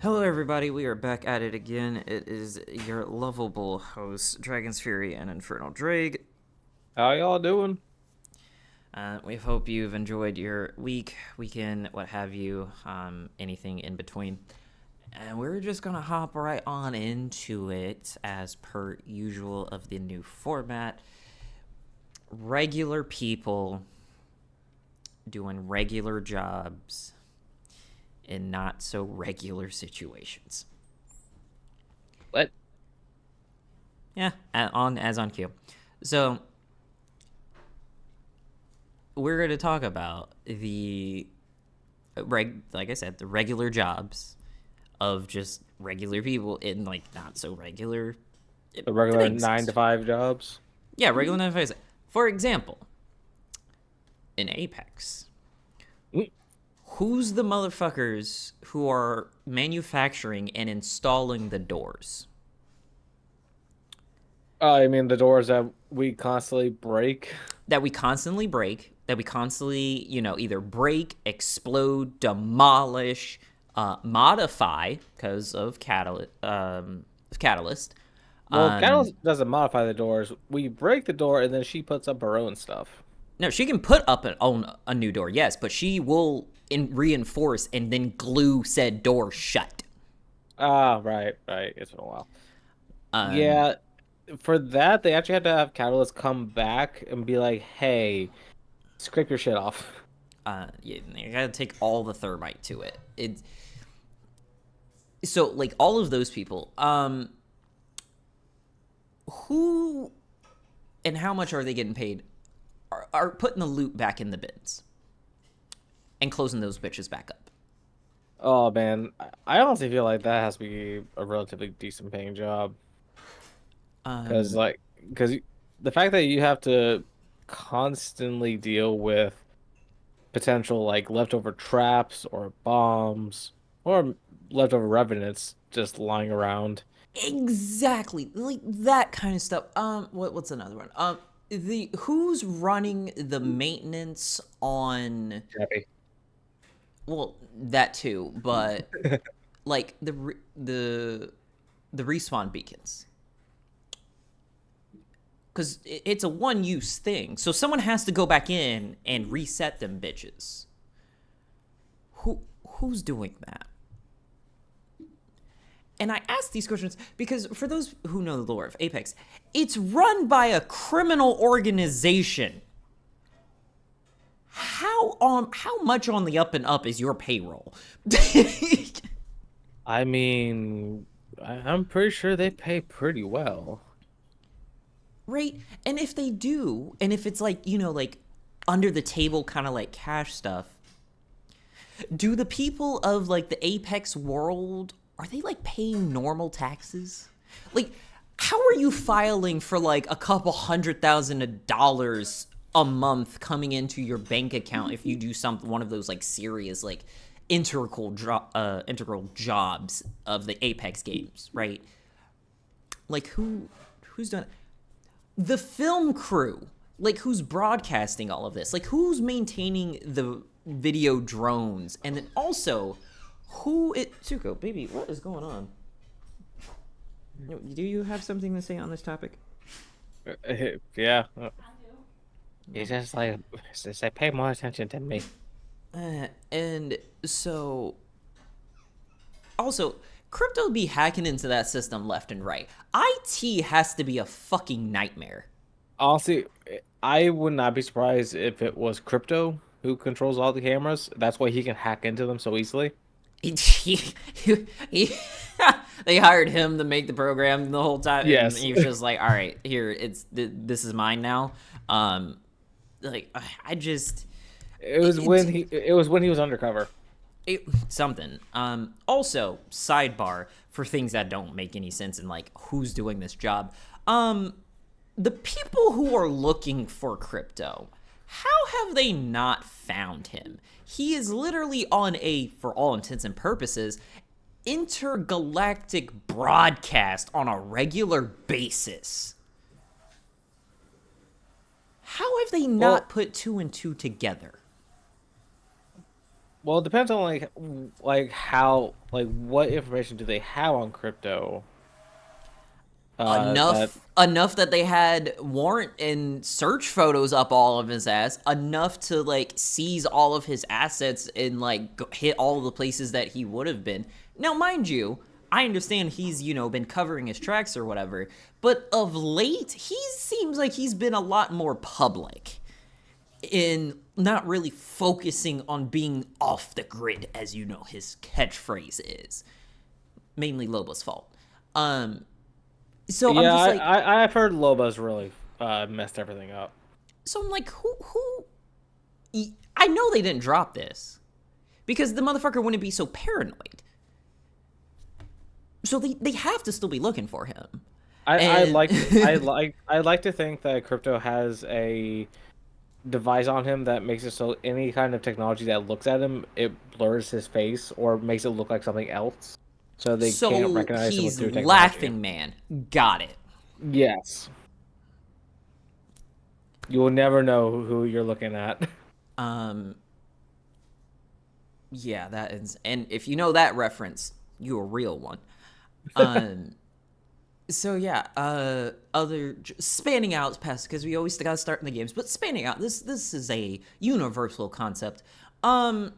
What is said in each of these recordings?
Hello, everybody. We are back at it again. It is your lovable host, Dragon's Fury and Infernal Drake. How y'all doing? We hope you've enjoyed your week, weekend, what have you, anything in between. And we're just gonna hop right on into it as per usual of the new format. Regular people doing regular jobs in not so regular situations. What? Yeah, on cue. So we're going to talk about like I said, the regular jobs of just regular people in like not so regular The regular things. 9 to 5 jobs? Yeah, regular 9 to 5. For example, in Apex, Mm. who's the motherfuckers who are manufacturing and installing the doors? I mean the doors that we constantly break. That we constantly break, that we constantly, either break, explode, demolish, modify because of catalyst. Well, Um, Catalyst doesn't modify the doors. We break the door and then she puts up her own stuff. no, she can put up a new door, yes, but she will reinforce and then glue said door shut. Ah, right. It's been a while. Um, Yeah, for that they actually had to have Catalyst come back and be like, "Hey, scrape your shit off." you gotta take all the thermite to it. So like all of those people. Who and how much are they getting paid? Are putting the loot back in the bins and closing those bitches back up. Oh man, I honestly feel like that has to be a relatively decent paying job. Because Um, because the fact that you have to constantly deal with potential like leftover traps or bombs or leftover revenants just lying around. exactly, like that kind of stuff. What's another one? The who's running the maintenance on? Happy. Well, that too, but like the respawn beacons. Because it's a one-use thing, so someone has to go back in and reset them bitches. Who's doing that? And I ask these questions because for those who know the lore of Apex, it's run by a criminal organization. How much on the up and up is your payroll? I mean, I'm pretty sure they pay pretty well. Right? And if they do, and if it's like, like under the table kind of like cash stuff, do the people of like the Apex world, are they like paying normal taxes? Like, how are you filing for like a couple $100,000 a month coming into your bank account if you do one of those like serious like integral jobs of the Apex games, right? Like who's done it? The film crew, like who's broadcasting all of this, like who's maintaining the video drones, and then also Tsuko, baby, what is going on? Do you have something to say on this topic? Yeah. He's just like, they pay more attention to me. And so also crypto be hacking into that system left and right. IT has to be a fucking nightmare. Honestly, I would not be surprised if it was Crypto who controls all the cameras. That's why he can hack into them so easily. He they hired him to make the program the whole time, and Yes. he was just like, "All right, here, this is mine now." Like I just It was when he was undercover. something. Also, sidebar for things that don't make any sense and like who's doing this job. The people who are looking for crypto, how have they not found him? He is literally on a, for all intents and purposes, intergalactic broadcast on a regular basis. How have they not Well, put two and two together? Well, it depends on like how like what information do they have on crypto? That Enough that they had warrant and search photos up all of his ass, enough to like seize all of his assets and like hit all of the places that he would have been. Now mind you, I understand he's, been covering his tracks or whatever, but of late he seems like he's been a lot more public in not really focusing on being off the grid, as his catchphrase is. Mainly Lobo's fault. So I'm yeah, just like, I've heard Loba's really messed everything up. so I'm like, I know they didn't drop this because the motherfucker wouldn't be so paranoid. So they have to still be looking for him. I And like I like to think that crypto has a device on him that makes it so any kind of technology that looks at him, it blurs his face or makes it look like something else, so they can't so recognize him with he's new technology. Laughing Man. Got it. Yes, you will never know who you're looking at. Um, yeah, that is, and if you know that reference, you a real one. Um, so yeah, other spanning out past because we always gotta start in the games, but spanning out. This is a universal concept. Um,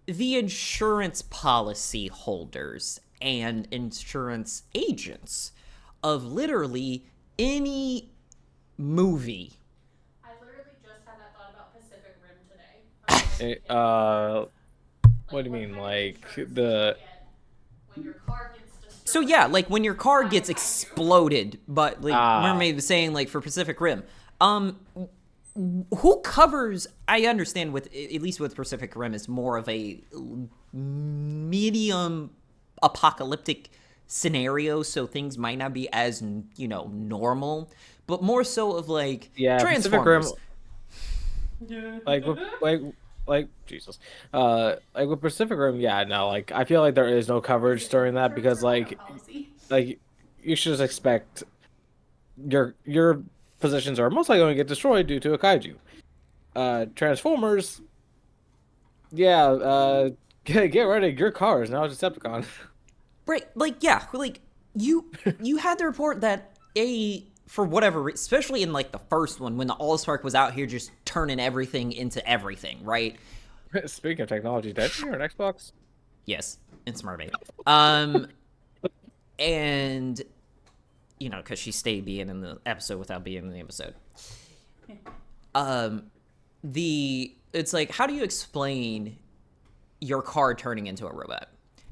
the insurance policy holders and insurance agents of literally any movie. I literally just had that thought about Pacific Rim today. I was like, Eh, in the car. what do you What mean? kind of Like insurance do you the get when your car gets So destroyed? yeah, like when your car How gets do you? exploded, but like ah remember saying like for Pacific Rim, um, who covers? I understand with at least with Pacific Rim, it's more of a medium apocalyptic scenario, so things might not be as normal, but more so of like yeah, Pacific Rim. Transformers. Like like Jesus, like with Pacific Rim, yeah, no, like I feel like there is no coverage during that Insurance because or auto policy? like you should just expect your positions are most likely going to get destroyed due to a kaiju. Transformers, yeah, get ready, your car is now a Decepticon. Right, like yeah, like you had the report that for whatever especially in like the first one when the Allspark was out here just turning everything into everything, right? Speaking of technology, did you hear an Xbox? Yes, in Smart Baby. Um, and because she stayed being in the episode without being in the episode. Um, it's like how do you explain your car turning into a robot?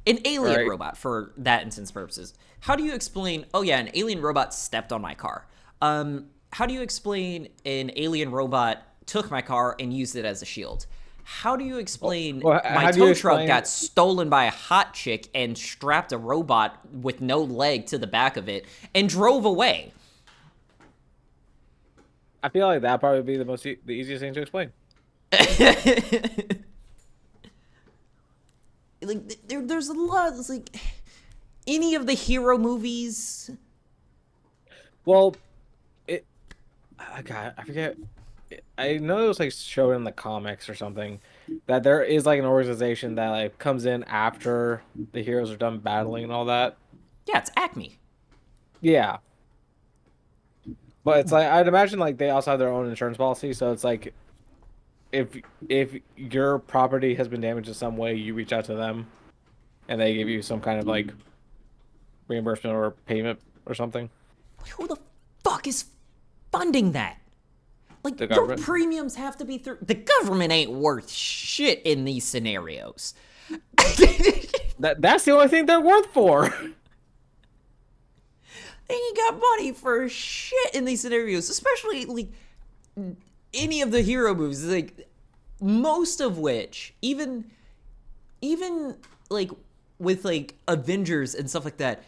An alien Right. robot for that instance purposes. How do you explain, oh yeah, an alien robot stepped on my car? How do you explain an alien robot took my car and used it as a shield? How do you explain my How do you tow truck explain? got stolen by a hot chick and strapped a robot with no leg to the back of it and drove away? I feel like that probably would be the easiest thing to explain. Like there's a lot. It's like any of the hero movies. Well, it. God, I forget. I know it was like shown in the comics or something that there is like an organization that like comes in after the heroes are done battling and all that. Yeah, it's Acme. Yeah, but it's like I'd imagine like they also have their own insurance policy, so it's like if if your property has been damaged in some way, you reach out to them and they give you some kind of like reimbursement or payment or something. Who the fuck is funding that? Like, The your government. premiums have to be through. The government ain't worth shit in these scenarios. That's the only thing they're worth for. They ain't got money for shit in these scenarios, especially like any of the hero movies. Like most of which, even like with like Avengers and stuff like that,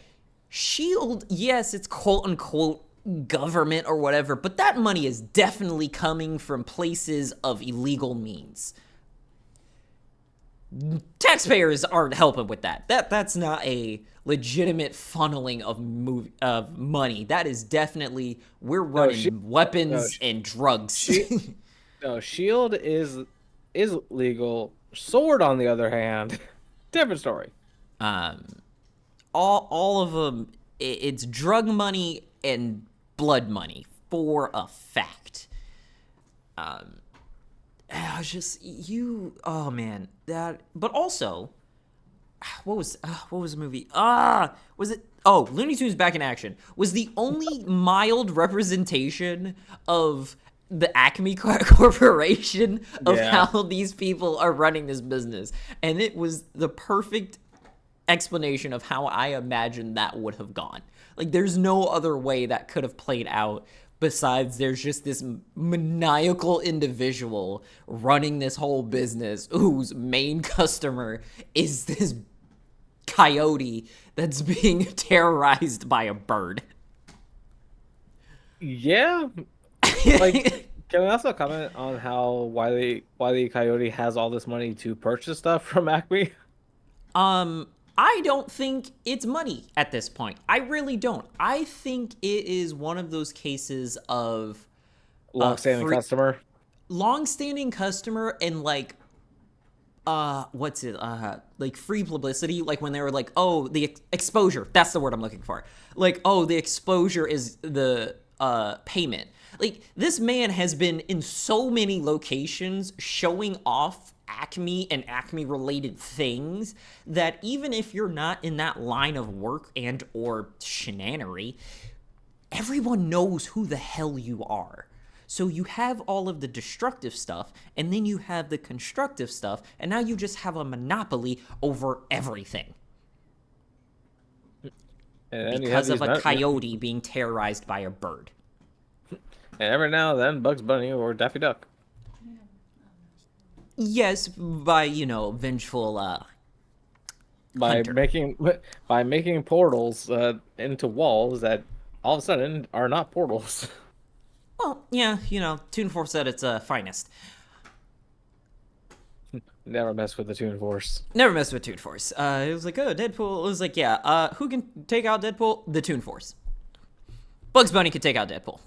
Shield, yes, it's quote unquote government or whatever, but that money is definitely coming from places of illegal means. Taxpayers aren't helping with that. That's not a legitimate funneling of money. That is definitely we're running No, weapons and drugs. She, no, Shield is legal Sword, on the other hand, different story. All of them, it's drug money and blood money for a fact. I was just oh man, that. But also, what was the movie? Was it? Oh, Looney Tunes Back in Action was the only mild representation of the Acme Corporation of Yeah. how these people are running this business, and it was the perfect explanation of how I imagined that would have gone. Like, there's no other way that could have played out besides there's just this maniacal individual running this whole business whose main customer is this coyote that's being terrorized by a bird. Yeah. Like, can we also comment on how Wile E. Coyote has all this money to purchase stuff from Acme? I don't think it's money at this point. I really don't. I think it is one of those cases of Long-standing customer. long-standing customer and like what's it like free publicity, like when they were like, oh, the exposure, that's the word I'm looking for, like, oh, the exposure is the payment. Like, this man has been in so many locations showing off Acme and Acme related things that even if you're not in that line of work and or shenanery, everyone knows who the hell you are. So you have all of the destructive stuff, and then you have the constructive stuff, and now you just have a monopoly over everything. And Because of a coyote being terrorized by a bird. And every now and then, Bugs Bunny or Daffy Duck. Yes, by, vengeful, By hunter. making portals into walls that all of a sudden are not portals. Well, yeah, Toon Force at its finest. Never mess with the Toon Force. Never messed with Toon Force. It was like, oh, Deadpool. It was like, yeah, who can take out Deadpool? The Toon Force. Bugs Bunny could take out Deadpool.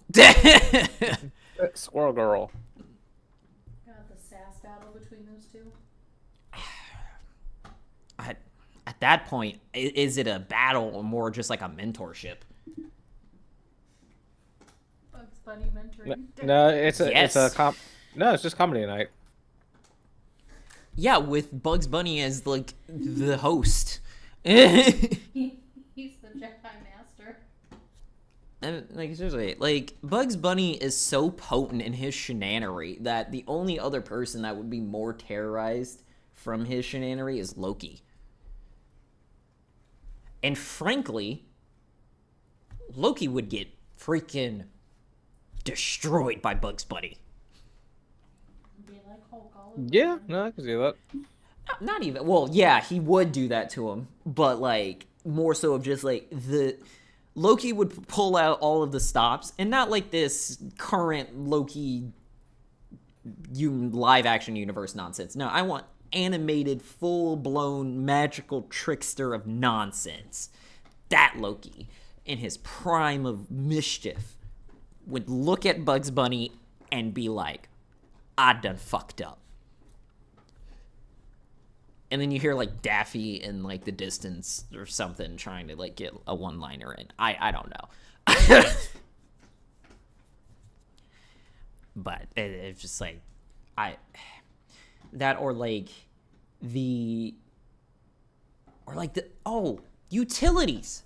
Squirrel Girl. Got the sass battle between those two. At that point, is it a battle or more just like a mentorship? Bugs Bunny mentoring. No, it's Yes. No, it's just comedy night. Yeah, with Bugs Bunny as like the host. He's the Jedi Master. And like, seriously, like, Bugs Bunny is so potent in his shenanery that the only other person that would be more terrorized from his shenanery is Loki. And frankly, Loki would get freaking destroyed by Bugs Bunny. Be like Hulk all over Yeah, again. no, I can see that. Not even, well, yeah, he would do that to him, but like, more so of just like Loki would pull out all of the stops, and not like this current Loki live action universe nonsense. No, I want animated, full-blown, magical trickster of nonsense. That Loki, in his prime of mischief, would look at Bugs Bunny and be like, I done fucked up. And then you hear like Daffy in like the distance or something trying to like get a one-liner in. I don't know. But it's just like that or like the utilities.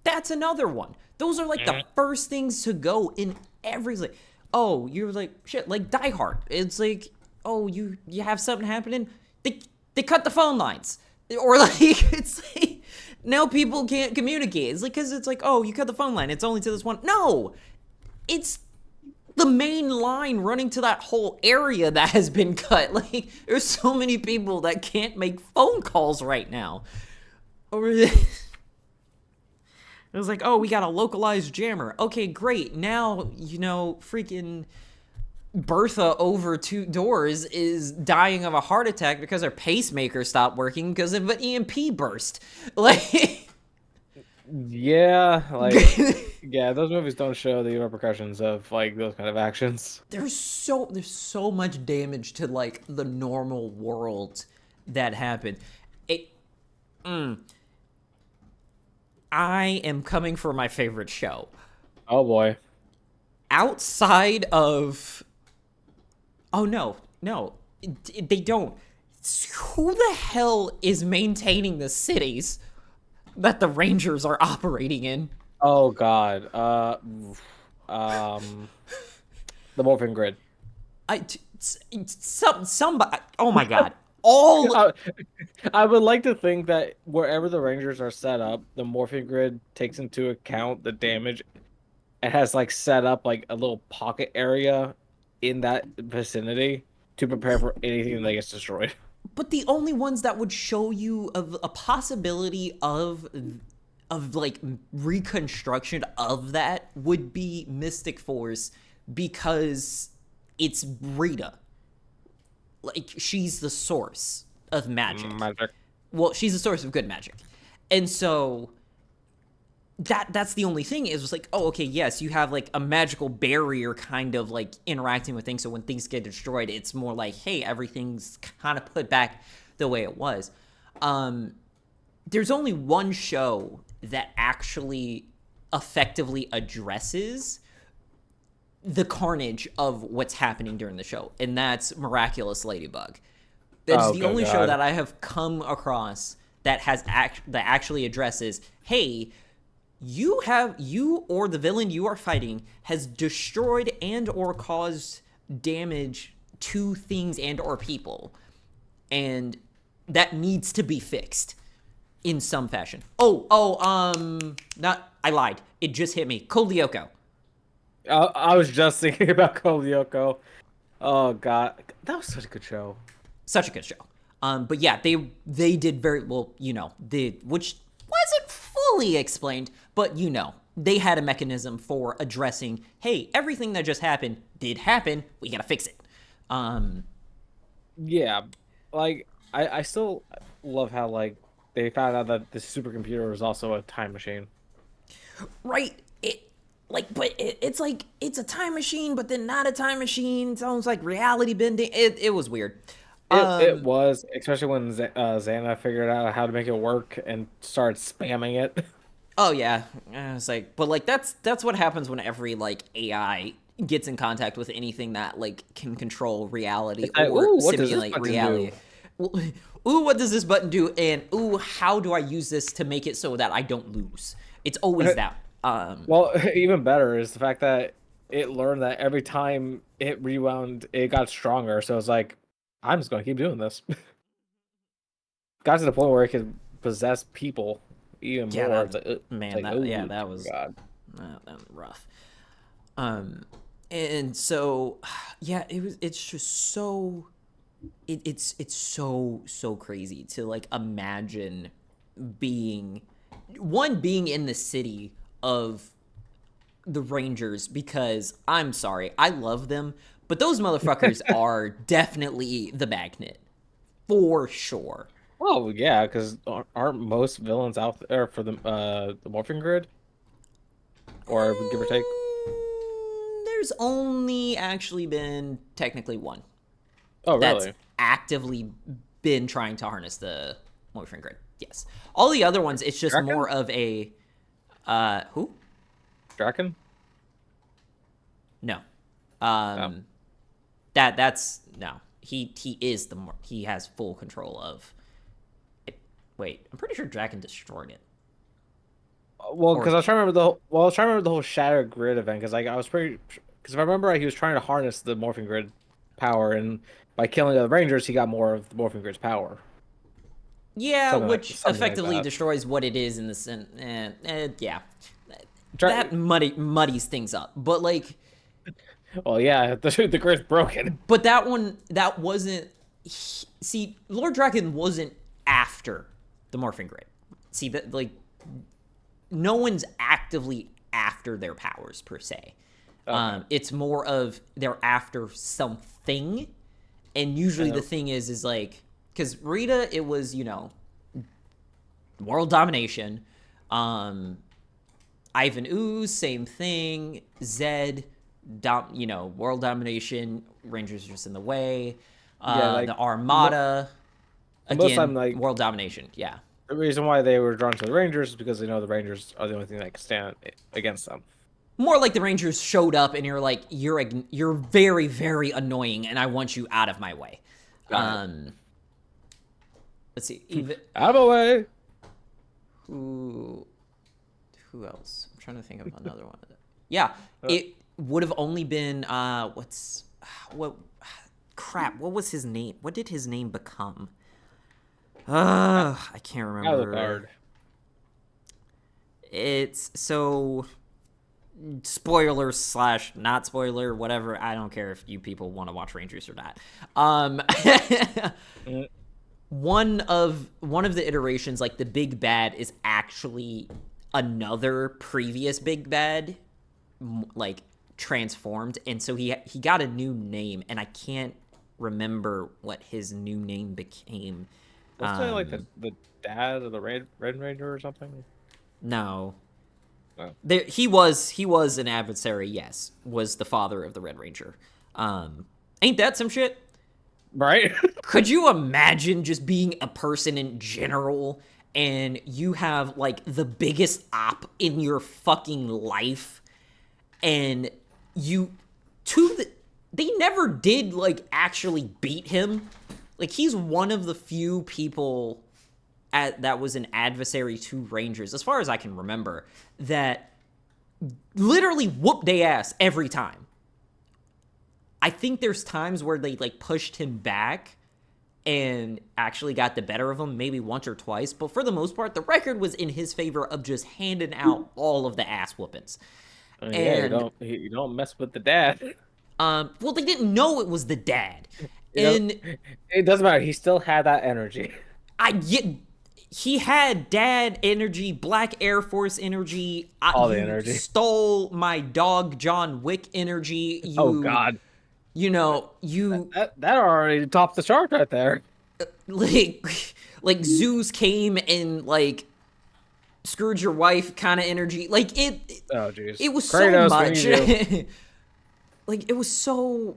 That's another one. Those are like the first things to go in every like, oh, you're like shit, like Die Hard. It's like, oh, you have something happening. They cut the phone lines. Or like, it's like, now people can't communicate. It's like, because it's like, oh, you cut the phone line. It's only to this one. No, it's the main line running to that whole area that has been cut. Like, there's so many people that can't make phone calls right now. Or it was like, oh, we got a localized jammer. Okay, great. Now, freaking Bertha over 2 doors is dying of a heart attack because her pacemaker stopped working because of an EMP burst. Like, Yeah, like yeah, those movies don't show the repercussions of like those kind of actions. There's so much damage to like the normal world that happened. It I am coming for my favorite show. Oh boy. Outside of Oh no, no. They don't. Who the hell is maintaining the cities that the Rangers are operating in? Oh god. Um the morphing grid. Somebody. Oh my god. All I, I would like to think that wherever the Rangers are set up, the morphing grid takes into account the damage. It has like set up like a little pocket area in that vicinity to prepare for anything that gets destroyed. but the only ones that would show you of a possibility of like reconstruction of that would be Mystic Force because it's Rita. Like she's the source of magic. Magic. Well, she's the source of good magic. And so that's the only thing is like, oh, okay, yes, you have like a magical barrier kind of like interacting with things. So when things get destroyed, it's more like, hey, everything's kind of put back the way it was. There's only one show that actually effectively addresses the carnage of what's happening during the show, and that's Miraculous Ladybug. That's the only show that I have come across that has that actually addresses, hey, you or the villain you are fighting has destroyed and or caused damage to things and or people, and that needs to be fixed in some fashion. Not I lied. It just hit me. Code Lyoko. I was just thinking about Code Lyoko. Oh god, that was such a good show. Such a good show. But yeah, they did very well. Which wasn't fully explained, but they had a mechanism for addressing. Hey, everything that just happened did happen. We gotta fix it. Yeah, like I still love how like they found out that the supercomputer was also a time machine. Right. It's like it's a time machine, but then not a time machine. It's almost like reality bending. It was weird. It was, especially when Xana figured out how to make it work and started spamming it. Oh yeah, it's like, but like that's what happens when every like AI gets in contact with anything that like can control reality or simulate reality. Ooh, what does this button do? And ooh, how do I use this to make it so that I don't lose? It's always that. Well, even better is the fact that it learned that every time it rewound, it got stronger. So it's like, I'm just going to keep doing this. Got to the point where it could possess people even more. That was rough. And so, yeah, it's just so, it's so crazy to like imagine being in the city of the Rangers, because I'm sorry, I love them, but those motherfuckers are definitely the magnet for sure. Oh yeah, because aren't most villains out there for the morphing grid, or give or take? There's only actually been technically one. Oh really? That's actively been trying to harness the morphing grid. Yes, all the other ones, it's just Draken? more of a who? Draken? No. That's no. He is he has full control of it. Wait, I'm pretty sure Draken destroyed it. Well, because I was trying to remember the whole Shattered Grid event, because like I was pretty, because if I remember right, he was trying to harness the morphing grid power, and by killing the Rangers, he got more of the morphing grid's power. Yeah, which something effectively like that. destroys what it is in the sense. Yeah, that muddies things up. But like, well, yeah, the grid's broken. but that wasn't. See, Lord Draken wasn't after the morphing grid. See that like, no one's actively after their powers per se. Okay. It's more of they're after something, and usually the thing is like, because Rita, it was world domination. Ivan Ooze, same thing. Zed, world domination. Rangers just in the way. Yeah, like The Armada, most again, time, like world domination. Yeah. the reason why they were drawn to the Rangers is because they know the Rangers are the only thing that can stand against them. More like the Rangers showed up and you're like, you're very, very annoying and I want you out of my way. Let's see. Out of the way. Who else? I'm trying to think of another one. Yeah, it would have only been what was his name? What did his name become? I can't remember. Alucard. It's so spoiler / not spoiler, whatever. I don't care if you people want to watch Rangers or not. One of the iterations, like the big bad, is actually another previous big bad, like transformed, and so he got a new name, and I can't remember what his new name became. Wasn't it like the dad of the Red Ranger or something? No. Oh. He was an adversary, yes. Was the father of the Red Ranger. Ain't that some shit? Right? Could you imagine just being a person in general and you have like the biggest op in your fucking life and they never did like actually beat him. Like he's one of the few people that was an adversary to Rangers, as far as I can remember, that literally whooped their ass every time. I think there's times where they like pushed him back and actually got the better of him, maybe once or twice, but for the most part, the record was in his favor of just handing out all of the ass whoopings. You don't mess with the dad. Well, they didn't know it was the dad, It doesn't matter. He still had that energy. He had dad energy, Black Air Force energy. All the energy. Stole my dog John Wick energy. Oh God. That already topped the chart right there. Like Zeus came and like screwed your wife kind of energy. Like Oh jeez. It was Kratos, so much. Like it was so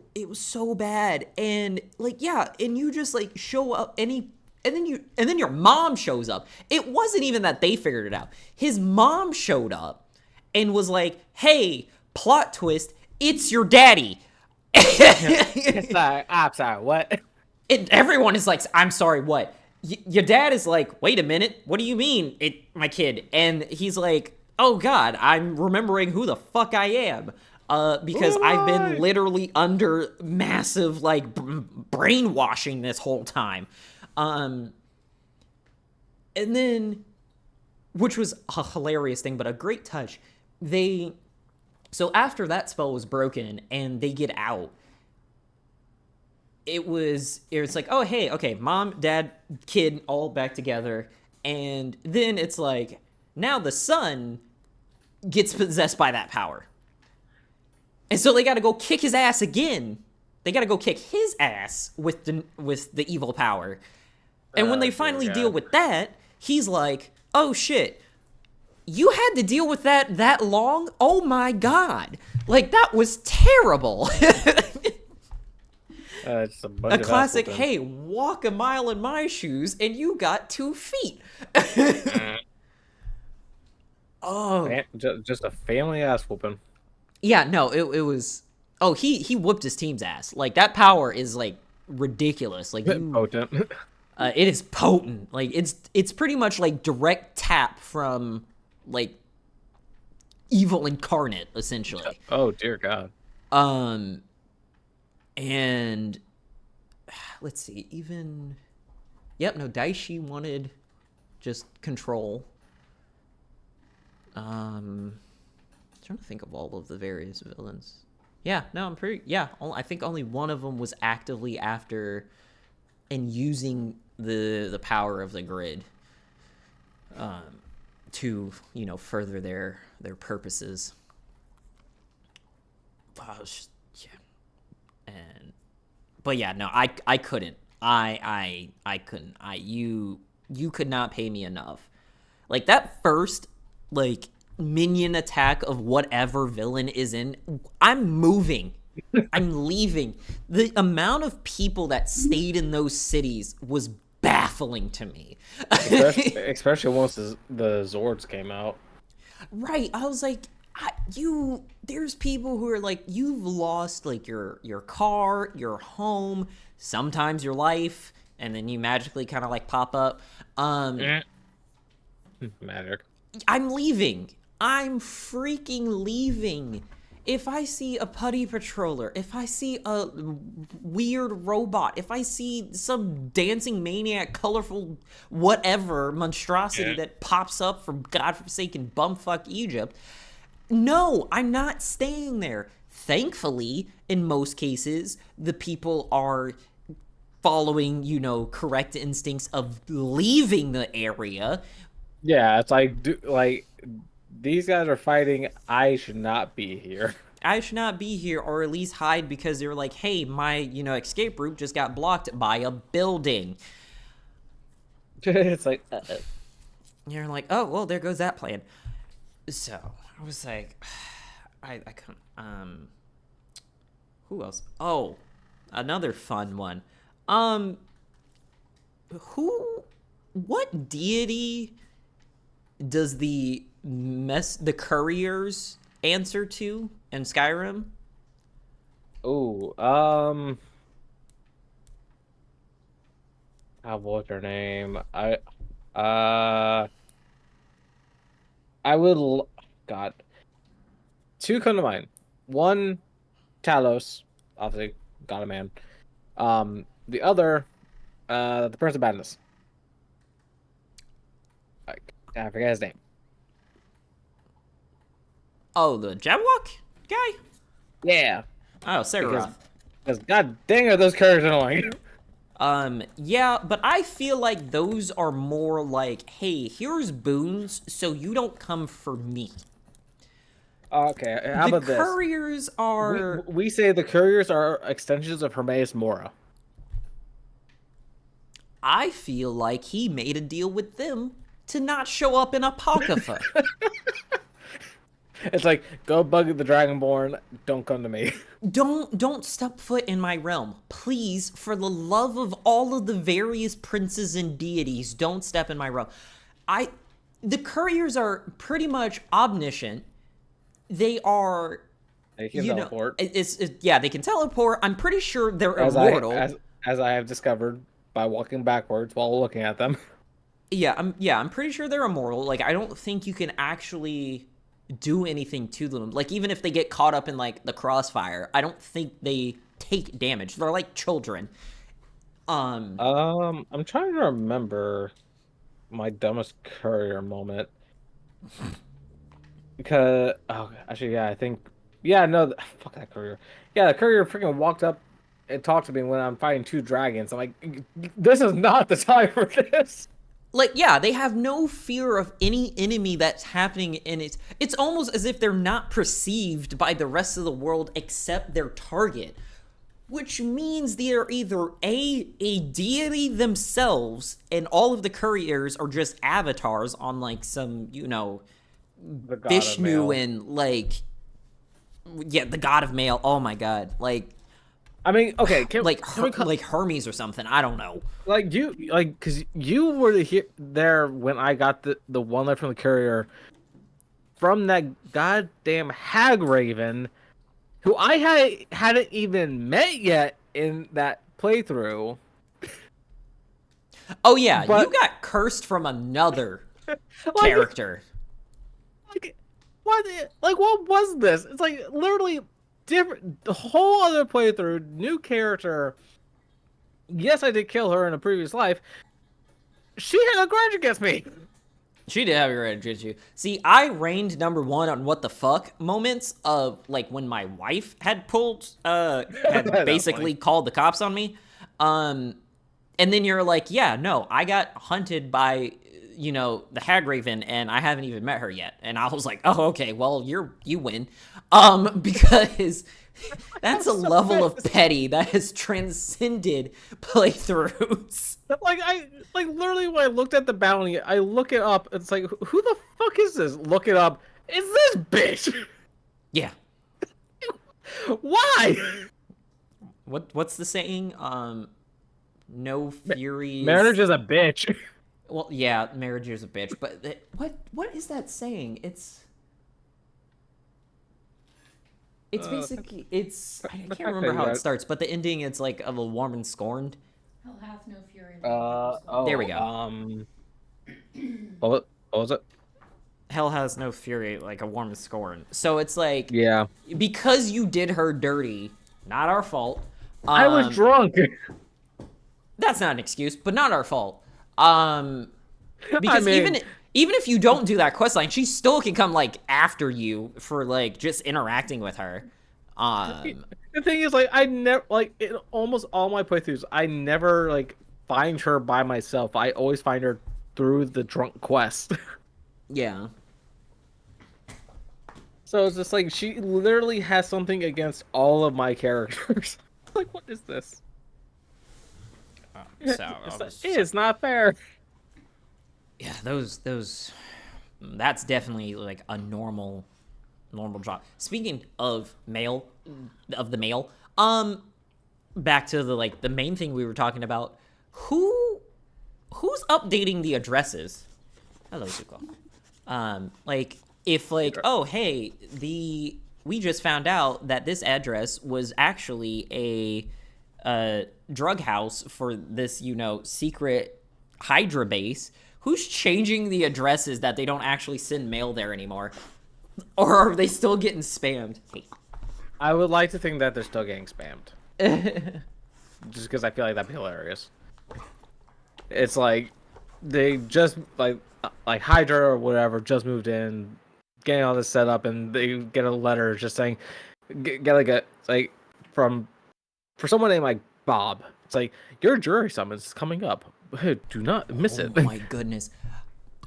bad. And like and you just like show up and then your mom shows up. It wasn't even that they figured it out. His mom showed up and was like, "Hey, plot twist, it's your daddy." I'm sorry, what? And everyone is like, "I'm sorry, what?" Your dad is like, "Wait a minute, what do you mean, my kid?" And he's like, "Oh God, I'm remembering who the fuck I am, because I've been literally under massive like brainwashing this whole time." And then, which was a hilarious thing, but a great touch. So after that spell was broken and they get out, it's like, oh, hey, okay, mom, dad, kid, all back together. And then it's like, now the son gets possessed by that power. And so they got to go kick his ass again. They got to go kick his ass with the evil power. And when they finally deal with that, he's like, oh shit, you had to deal with that long? Oh my God. Like, that was terrible. It's a classic, hey, walk a mile in my shoes and you got 2 feet. Oh. Just a family ass whooping. Yeah, no, it was... Oh, he whooped his team's ass. Like, that power is, like, ridiculous. Like, Potent. It is potent. Like, it's pretty much, like, direct tap from... like evil incarnate, essentially. Oh dear God. And let's see, Daishi wanted just control. Trying to think of all of the various villains. I think only one of them was actively after and using the power of the grid. To further their purposes. I couldn't. I couldn't. You could not pay me enough. Like that first like minion attack of whatever villain is in, I'm moving. I'm leaving. The amount of people that stayed in those cities was baffling to me. Especially once the Zords came out. Right. I was like, there's people who are like, you've lost like your car, your home, sometimes your life, and then you magically kind of like pop up. Magic. I'm leaving. I'm freaking leaving. If I see a putty patroller, if I see a weird robot, if I see some dancing maniac, colorful whatever monstrosity that pops up from godforsaken bumfuck Egypt, no, I'm not staying there. Thankfully, in most cases, the people are following, correct instincts of leaving the area. Yeah, it's like these guys are fighting. I should not be here. I should not be here, or at least hide because they're like, hey, my, escape route just got blocked by a building. It's like, You're like, oh, well, there goes that plan. So, I was like, I couldn't, who else? Oh, another fun one. What deity does the couriers answer to in Skyrim? What's her name? I would, God, two come to mind. One, Talos, obviously, God of Man. The other, the Prince of Badness. I forget his name. Oh, the Jabwalk guy? Yeah. Oh, Sephiroth. Because God dang are those characters annoying. Yeah, but I feel like those are more like, hey, here's boons, so you don't come for me. Okay, how about this? The couriers are... We say the couriers are extensions of Hermaeus Mora. I feel like he made a deal with them to not show up in Apocrypha. It's like, go bug the Dragonborn, don't come to me. Don't step foot in my realm. Please, for the love of all of the various princes and deities, don't step in my realm. The couriers are pretty much omniscient. They are... They can teleport. Yeah, they can teleport. I'm pretty sure they're immortal. As I have discovered by walking backwards while looking at them. Yeah, I'm pretty sure they're immortal. Like, I don't think you can actually do anything to them. Like, even if they get caught up in, like, the crossfire, I don't think they take damage. They're like children. I'm trying to remember my dumbest courier moment. Because, fuck that courier. Yeah, the courier freaking walked up and talked to me when I'm fighting two dragons. I'm like, this is not the time for this. Like, yeah, they have no fear of any enemy that's happening, and it's almost as if they're not perceived by the rest of the world except their target, which means they are either a deity themselves, and all of the couriers are just avatars on, like, some, Vishnu and, like, yeah, the god of Mail. Oh my god, like... I mean, okay, like Hermes or something. I don't know. Because you were there when I got the one letter from the from that goddamn hag raven, who I hadn't even met yet in that playthrough. Oh yeah, you got cursed from another character. What was this? It's like literally different, the whole other playthrough, new character. Yes, I did kill her in a previous life. She had a grudge against me. She did have a grudge against you. See, I reigned number one on what the fuck moments of, like, when my wife had had basically called the cops on me. And then you're like, yeah, no, I got hunted by you know, the Hag Raven, and I haven't even met her yet. And I was like, oh, okay, well, you win. Because that's a level of petty that has transcended playthroughs. Like literally when I looked at the bounty, I look it up. It's like, who the fuck is this? Look it up. Is this bitch? Yeah. Why? What's the saying? No fury. Marriage is a bitch. Well, yeah, marriage is a bitch. But what is that saying? It's basically I can't remember how it starts, but the ending it's like of a warm and scorned. Hell hath no fury. There we go. What was it? Hell has no fury like a warm and scorned. So it's like, Yeah. because you did her dirty, not our fault. I was drunk. That's not an excuse, but not our fault. Because even if you don't do that quest line, she still can come like after you for like just interacting with her. The thing is, like, I never like in almost all my playthroughs, I never like find her by myself. I always find her through the drunk quest. Yeah. So it's just like she literally has something against all of my characters. Like, what is this? It's not fair. Yeah, those that's definitely like a normal job. Speaking of the mail, back to the main thing we were talking about. Who's updating the addresses? Hello, Zuko. Like if like, oh hey, we just found out that this address was actually a drug house for this, you know, secret Hydra base. Who's changing the addresses that they don't actually send mail there anymore? Or are they still getting spammed? I would like to think that they're still getting spammed. Just because I feel like that'd be hilarious. It's like they just like Hydra or whatever just moved in, getting all this set up, and they get a letter just saying, get like a like for someone named like Bob. It's like, your jury summons is coming up. Do not miss it. Oh my goodness.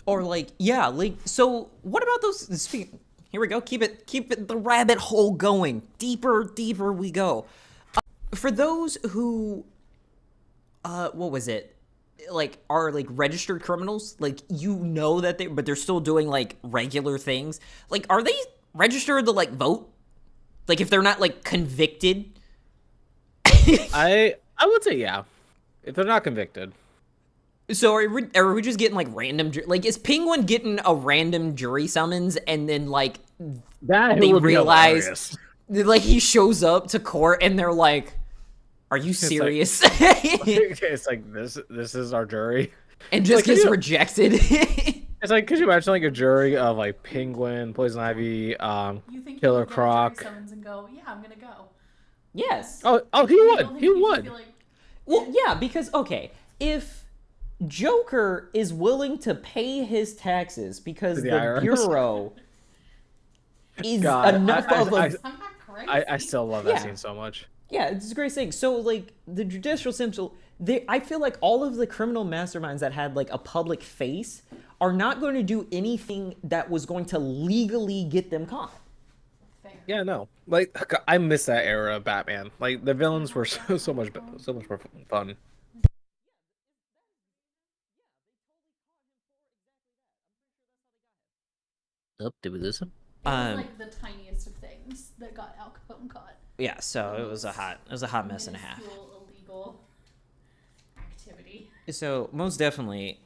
Or like, yeah, like, so what about those? Here we go. Keep it the rabbit hole going. Deeper we go. For those who, what was it? Like, are like registered criminals? Like, you know that but they're still doing like regular things. Like, are they registered to like vote? Like, if they're not like convicted. I would say yeah, if they're not convicted. So are we just getting like random like is Penguin getting a random jury summons and then like that they realize like he shows up to court and they're like, are you serious? It's like this is our jury, and just gets rejected. It's like, could you imagine like a jury of like Penguin, Poison Ivy, Killer Croc? Summons and go, yeah, I'm gonna go. Yes. Oh, he would. He would. Like, well, yeah, because okay, if Joker is willing to pay his taxes because the Bureau is enough of a... I'm not crazy. I still love that scene so much. Yeah, it's a great thing. So, like, the judicial system, I feel like all of the criminal masterminds that had, like, a public face are not going to do anything that was going to legally get them caught. Fair. Yeah, no. Like, I miss that era of Batman. Like, the villains were so much more fun. Oh, did we lose him? It was like the tiniest of things that got Al Capone caught. Yeah, so it was a hot mess and a half. Illegal activity. So most definitely,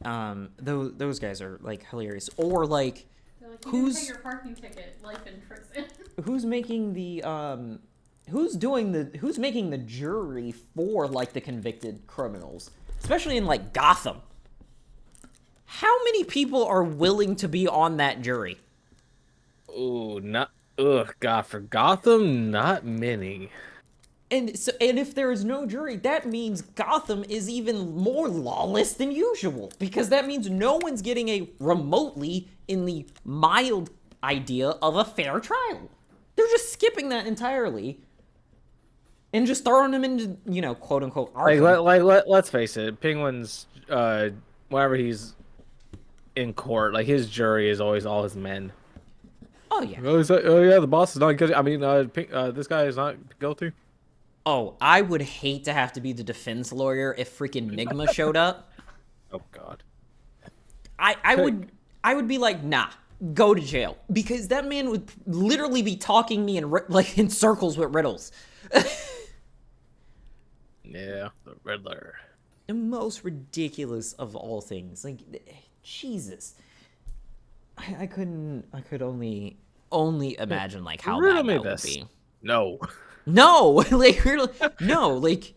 those guys are like hilarious. Or like, They're like, you didn't pay your parking ticket, life in prison. Who's making the who's making the jury for like the convicted criminals, especially in like Gotham? How many people are willing to be on that jury? Oh, God, for Gotham, not many. And if there is no jury, that means Gotham is even more lawless than usual, because that means no one's getting a remotely in the mild idea of a fair trial. They're just skipping that entirely and just throwing them into, you know, quote unquote Arkham. Let's face it, Penguin's whenever he's in court. Like his jury is always all his men. Oh yeah. Oh yeah, the boss is not guilty. I mean, this guy is not guilty. Oh, I would hate to have to be the defense lawyer if freaking Nigma showed up. Oh God. I would be like, nah, go to jail, because that man would literally be talking me in like in circles with riddles. Yeah, the Riddler. The most ridiculous of all things. Like, Jesus, I could only imagine like how Riddle bad me that would this. be. No. No, like no, like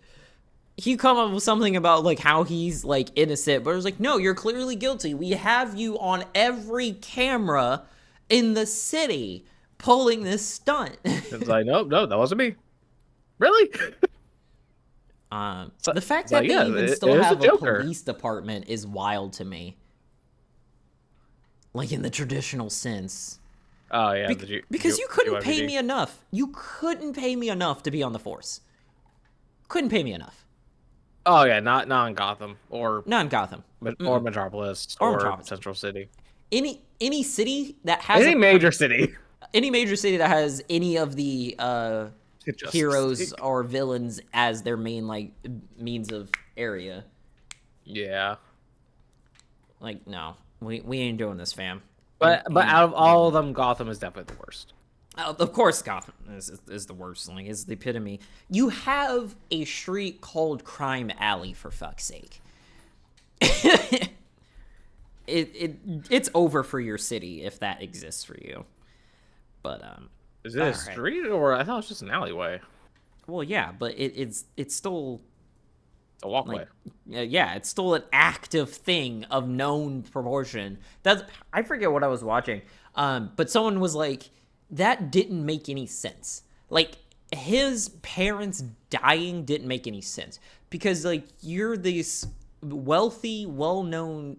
he come up with something about like how he's like innocent, but it was like, no, you're clearly guilty. We have you on every camera in the city pulling this stunt. It's like, nope, no, that wasn't me. Really? The fact it's that like, they yeah, even it still is have the a Joker. police department is wild to me. Like in the traditional sense. Oh yeah, Because you couldn't pay GYPD. me enough. You couldn't pay me enough to be on the force. Couldn't pay me enough. Oh yeah, not in Gotham or Not in Gotham. Metropolis Or or Metropolis. Central City. Any city that has Any major city. any major city that has any of the Justice heroes League. or villains as their main like means of area. Yeah. Like, no, we ain't doing this, fam. But out of all of them, Gotham is definitely the worst. Of course, Gotham is the worst. Like, is the epitome. You have a street called Crime Alley, for fuck's sake. It's over for your city if that exists for you. But Is it a alright. street or I thought it was just an alleyway? Well, yeah, but it's still It's a walkway. like, yeah, it's still an active thing of known proportion. I forget what I was watching, but someone was like, that didn't make any sense. Like, his parents dying didn't make any sense, because like you're this wealthy, well-known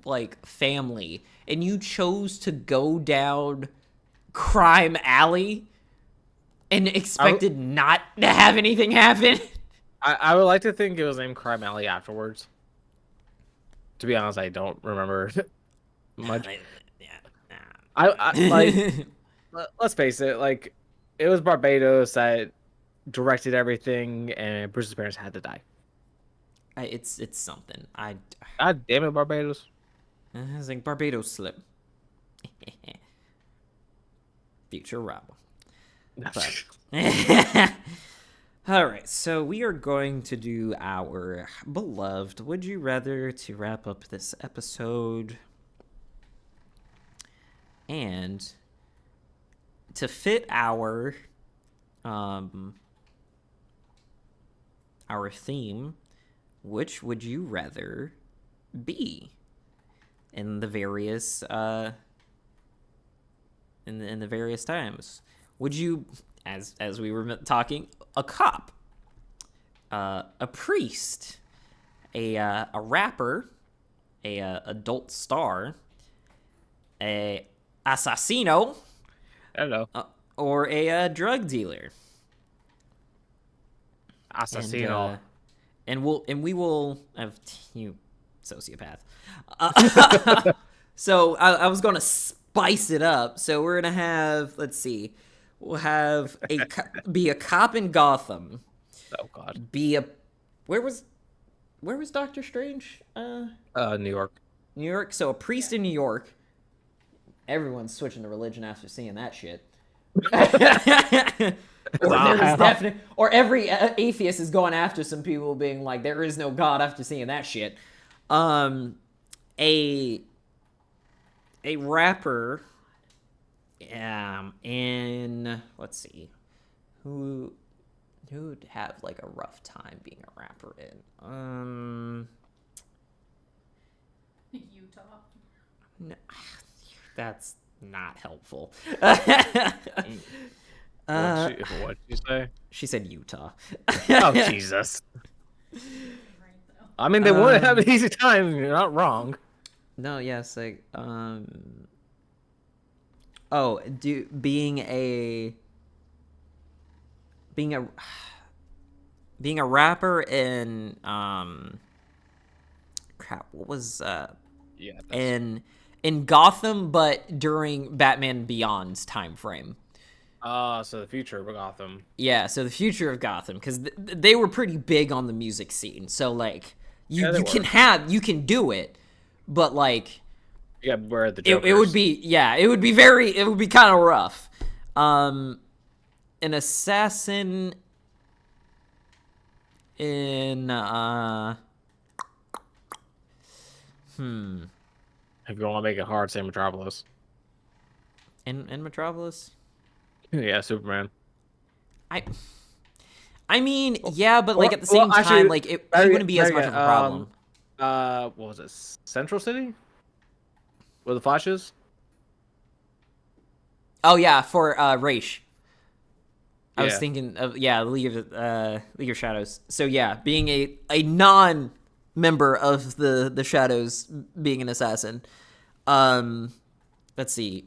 like family, and you chose to go down Crime Alley and expected not to have anything happen. I would like to think it was named Crime Alley afterwards. To be honest, I don't remember much. I like. Let's face it. Like, it was Barbados that directed everything, and Bruce's parents had to die. It's something. God damn it, Barbados. I was like, Barbados slip. Future Rob. But all right, so we are going to do our beloved Would You Rather to wrap up this episode. And to fit our theme, which would you rather be in the various in the various times? Would you, as we were talking, a cop, a priest, a rapper, a adult star, a assassino, Hello. or a drug dealer? Assassino. And we will have you sociopath. So I was gonna spice it up. So we're gonna have, let's see, we'll have be a cop in Gotham. Oh God. Be a where was Doctor Strange? New York. New York. So a priest in New York. Everyone's switching to religion after seeing that shit. Or every atheist is going after some people being like, there is no God, after seeing that shit. A rapper, in, let's see, who would have like a rough time being a rapper in? Utah. No, that's not helpful. What'd you say? She said Utah. Oh Jesus! Right, though. I mean, they wouldn't have an easy time. You're not wrong. No, yes, like, oh, being a rapper in, crap, what was, Yeah. in Gotham, but during Batman Beyond's time frame. So the future of Gotham. Yeah, so the future of Gotham, because they were pretty big on the music scene. So like you Yeah, they you were. you can do it, but like Yeah, where the it Jokers. would be kind of rough. An assassin in If you want to make it hard, say Metropolis. in Metropolis. Yeah, Superman. I mean, yeah, but like Or- at the same well, actually, time, like he wouldn't be as much of a problem. What was it? Central City? Where the Flash is? Oh yeah, for Raish. I was Yeah. thinking of League of Shadows. So yeah, being a non member of the Shadows, being an assassin. Let's see.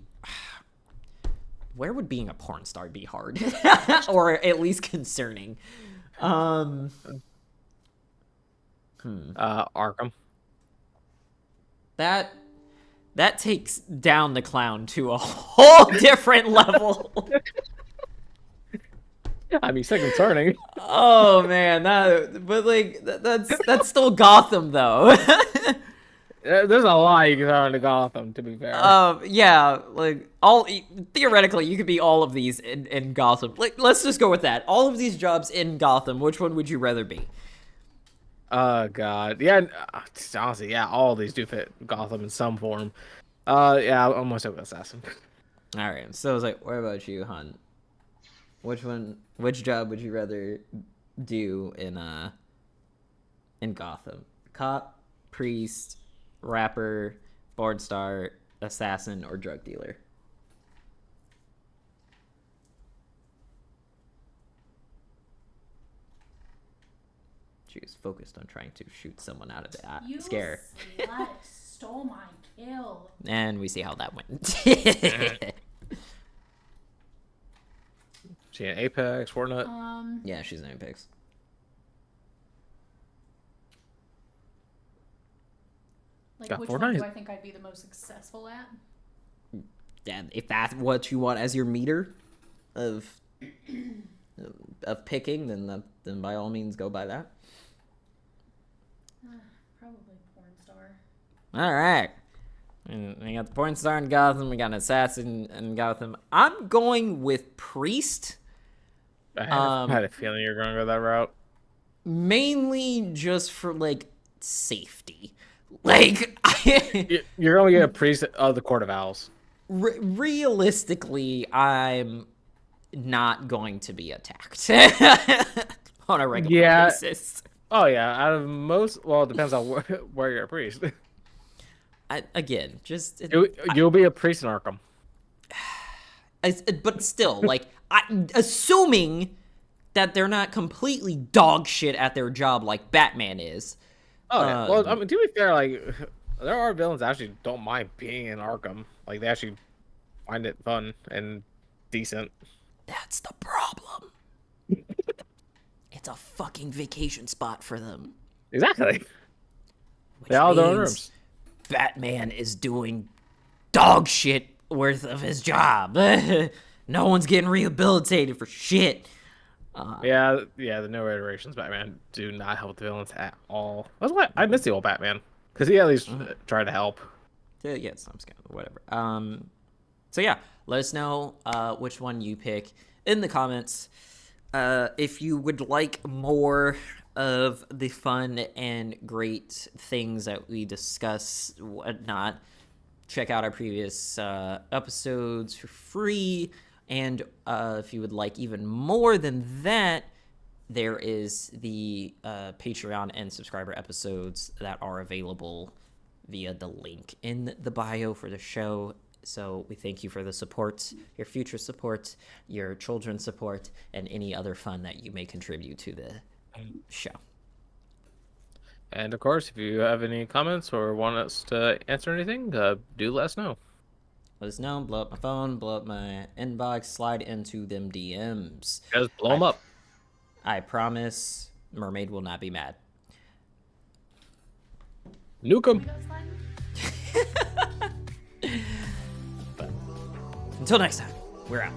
Where would being a porn star be hard, or at least concerning? Arkham. That takes down the clown to a whole different level. I mean, so concerning. Oh man, that's still Gotham though. There's a lot you can throw into Gotham, to be fair. Yeah, like theoretically you could be all of these in Gotham. Like, let's just go with that. All of these jobs in Gotham. Which one would you rather be? Oh God, yeah. Honestly, yeah, all these do fit Gotham in some form. Yeah, I'm gonna say assassin. All right. So I was like, what about you, Hunt? Which job would you rather do in Gotham? Cop, priest, rapper, porn star, assassin, or drug dealer? She was focused on trying to shoot someone out of the You scare. slut stole my kill. And we see how that went. She an Apex, Fortnite. Yeah, she's an Apex. Like, Yeah, which Fortnite one is- do I think I'd be the most successful at? Yeah, if that's what you want as your meter of picking, then by all means go by that. Probably porn star. All right. And we got the porn star in Gotham. We got an assassin in Gotham. I'm going with priest, I had a feeling you were gonna go that route. mainly just for like safety. Like, You're gonna get a priest of the Court of Owls. realistically, I'm not going to be attacked on a regular Yeah. basis. Oh yeah, out of most, well, it depends on where you're a priest. Again, just You'll be a priest in Arkham. but still, like, assuming that they're not completely dog shit at their job like Batman is. Oh yeah. Well, I mean, to be fair, like there are villains that actually don't mind being in Arkham. Like they actually find it fun and decent. That's the problem. It's a fucking vacation spot for them. Exactly. Which They all have their own means rooms. Batman is doing dog shit worth of his job. No one's getting rehabilitated for shit. Yeah, the no iterations Batman do not help the villains at all. That's why I miss the old Batman because he at least tried to help. Yeah, I'm scared. Whatever. So yeah, let us know which one you pick in the comments. If you would like more of the fun and great things that we discuss, whatnot, check out our previous episodes for free. And if you would like even more than that, there is the Patreon and subscriber episodes that are available via the link in the bio for the show. So we thank you for the support, your future support, your children's support, and any other fun that you may contribute to the show. And of course, if you have any comments or want us to answer anything, do let us know. Let us know, blow up my phone, blow up my inbox, slide into them DMs. Just blow them up. I promise Mermaid will not be mad. Nuke 'em. We got sliding? But until next time, we're out.